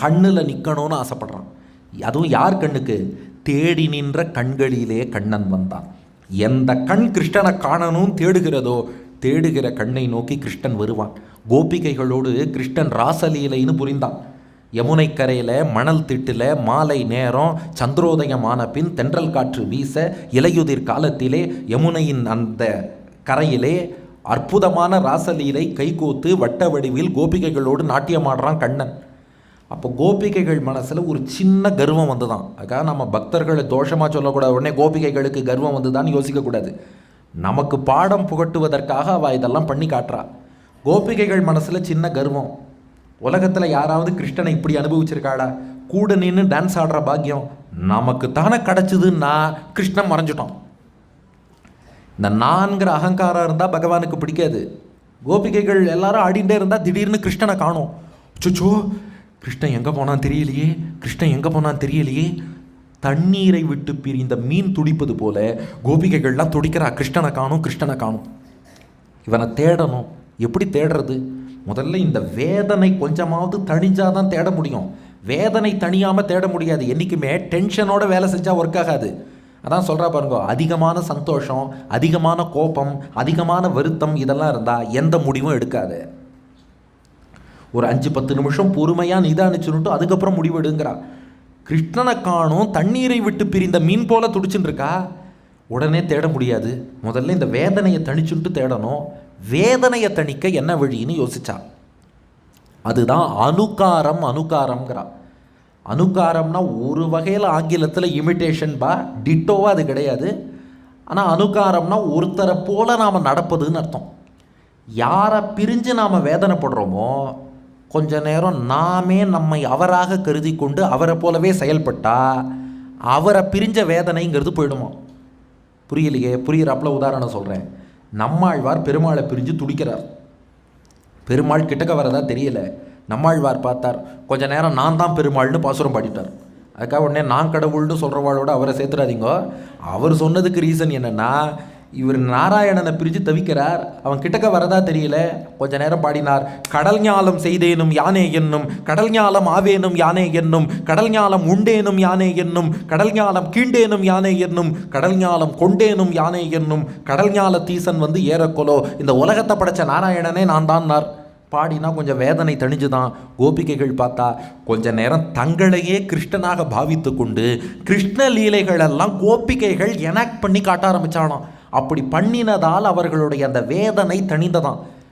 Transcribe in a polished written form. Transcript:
கண்ணில் நிற்கணும்னு ஆசைப்படுறான். அதுவும் யார் கண்ணுக்கு? தேடி நின்ற கண்களிலே கண்ணன் வந்தான். எந்த கண் கிருஷ்ணனை காணணும் தேடுகிறதோ தேடுகிற கண்ணை நோக்கி கிருஷ்ணன் வருவான். கோபிகைகளோடு கிருஷ்ணன் ராசலீலைன்னு புரிந்தான். யமுனை கரையில் மணல் திட்டில் மாலை நேரம் சந்திரோதயமான பின் தென்றல் காற்று வீச இலையுதிர் காலத்திலே யமுனையின் அந்த கரையிலே அற்புதமான ராசலீலை கைகோத்து வட்ட வடிவில் கோபிகைகளோடு நாட்டியமாடுறான் கண்ணன். அப்போ கோபிகைகள் மனசில் ஒரு சின்ன கர்வம் வந்து தான். அதுக்காக நம்ம பக்தர்களை தோஷமாக சொல்லக்கூடாது, உடனே கோபிகைகளுக்கு கர்வம் வந்து தான் யோசிக்கக்கூடாது. நமக்கு பாடம் புகட்டுவதற்காக அவள் இதெல்லாம் பண்ணி காட்டுறா. கோபிகைகள் மனசில் சின்ன கர்வம். உலகத்தில் யாராவது கிருஷ்ணனை இப்படி அனுபவிச்சிருக்காளா? கூட நின்று டான்ஸ் ஆடுற பாக்கியம் நமக்கு தானே கிடச்சிதுன்னா கிருஷ்ணன் மறைஞ்சிட்டோம். இந்த நான்கிற அகங்காரம் இருந்தால் பகவானுக்கு பிடிக்காது. கோபிகைகள் எல்லாரும் ஆடிண்டே இருந்தால் திடீர்னு கிருஷ்ணனை காணும். சுச்சோ, கிருஷ்ணன் எங்கே போனான்னு தெரியலையே, கிருஷ்ணன் எங்கே போனான்னு தெரியலையே. தண்ணீரை விட்டு பிரிந்த மீன் துடிப்பது போல கோபிகைகள்லாம் துடிக்கிறா. கிருஷ்ணனை காணும், கிருஷ்ணனை காணும். இவனை தேடணும். எப்படி தேடுறது? முதல்ல இந்த வேதனை கொஞ்சமாவது தணிஞ்சாதான் தேட முடியும். வேதனை தணியாமல் தேட முடியாது. என்றைக்குமே டென்ஷனோட வேலை செஞ்சால் ஒர்க் ஆகாது. அதான் சொல்கிறா பாருங்க, அதிகமான சந்தோஷம், அதிகமான கோபம், அதிகமான வருத்தம் இதெல்லாம் இருந்தால் எந்த முடிவும் எடுக்காது. ஒரு 5-10 நிமிஷம் பொறுமையாக நிதானிச்சுன்னுட்டு அதுக்கப்புறம் முடிவெடுங்கிறா. கிருஷ்ணனை காணும், தண்ணீரை விட்டு பிரிந்த மீன் போல துடிச்சுன்னு இருக்கா. உடனே தேட முடியாது. முதல்ல இந்த வேதனையை தணிச்சுட்டு தேடணும். வேதனையை தணிக்க என்ன வழின்னு யோசிச்சா. அதுதான் அனுகாரம். அனுகாரம்ங்கிறா. அனுகாரம்னா ஒரு வகையில் ஆங்கிலத்தில் இமிட்டேஷன் பா, டிட்டோவா அது கிடையாது. ஆனால் அனுகாரம்னா ஒருத்தரை போல நாம் நடப்பதுன்னு அர்த்தம். யாரை பிரிஞ்சு நாம் வேதனைப்படுறோமோ கொஞ்ச நேரம் நாமே நம்மை அவராக கருதி கொண்டு அவரை போலவே செயல்பட்டா அவரை பிரிஞ்ச வேதனைங்கிறது போயிடுமா? புரியலையே? புரிகிறாப்புல உதாரணம் சொல்கிறேன். நம்மாழ்வார் பெருமாளை பிரிஞ்சு துடிக்கிறார். பெருமாள் கிட்டக்க வரதா தெரியல. நம்மாழ்வார் பார்த்தார். கொஞ்ச நேரம் நான் தான் பெருமாள்னு பாசுரம் பாடிட்டார். அதுக்காக உடனே நான் கடவுள்னு சொல்கிறவாளோட அவரை சேர்த்துறாதீங்க. அவர் சொன்னதுக்கு ரீசன் என்னென்னா, இவர் நாராயணனை பிரித்து தவிக்கிறார், அவன் கிட்டக்க வரதா தெரியல. கொஞ்ச நேரம் பாடினார். கடல் ஞாலம் செய்தேனும் யானே என்னும், கடல் ஞாலம் ஆவேனும் யானே என்னும், கடல் ஞாலம் உண்டேனும் யானே என்னும், கடல் ஞாலம் கீண்டேனும் யானே என்னும், கடல் ஞாலம் கொண்டேனும் யானே என்னும், கடல் ஞால தீசன் வந்து ஏறக்கொலோ, இந்த உலகத்தை படைச்ச நாராயணனே நான் தான் பாடினா கொஞ்சம் வேதனை தணிஞ்சுதான். கோபிகைகள் பார்த்தா கொஞ்ச நேரம் தங்களையே கிருஷ்ணனாக பாவித்து கொண்டு கிருஷ்ண லீலைகளெல்லாம் கோபிகைகள் எனாக்ட் பண்ணி காட்ட ஆரம்பித்தாலாம். அப்படி பண்ணினதால் அவர்களுடைய அந்த வேதனை தணிந்ததான்.